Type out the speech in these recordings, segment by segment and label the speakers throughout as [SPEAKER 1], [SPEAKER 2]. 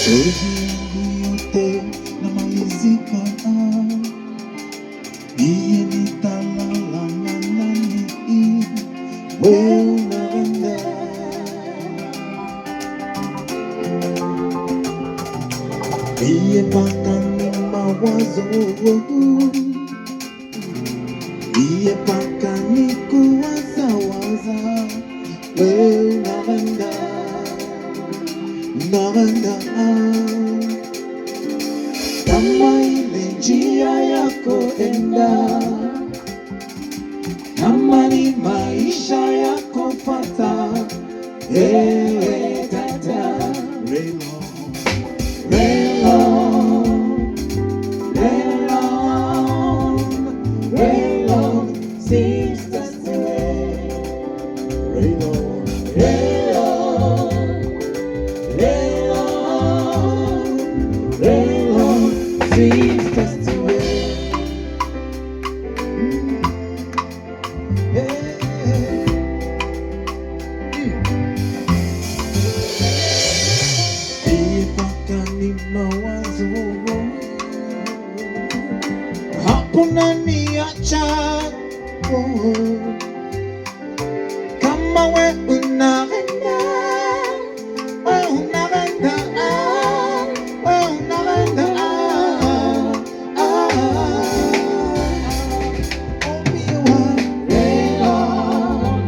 [SPEAKER 1] machozi yangu yote namalizika, iye nitalala na nani, wewe unaenda. Iye mpaka ni mawazo, iye mpaka ni kuwazawaza, wewe unaenda, unaenda. Kama ile njia yako enda, kama ni maisha yako fata, ewe tata. Rain on, rain on, rain on, seems that's the way. Rain on, rain on, rain on, rain on, seems that's the way. Yeah. Ni mawazo hapo naniacha, kama we unaenda, we unaenda, we unaenda, omiwa. Rain on,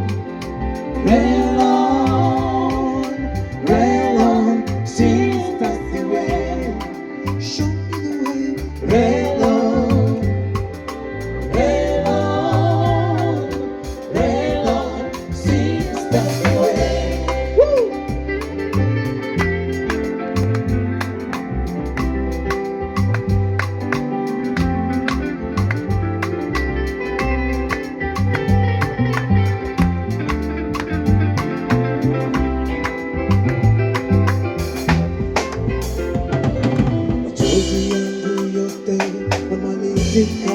[SPEAKER 1] rain on, rain on, seems that's the way. Show me the way. Rain on, rain on, rain on, seems that's the way. Woo! Machozi yangu yote namalizika,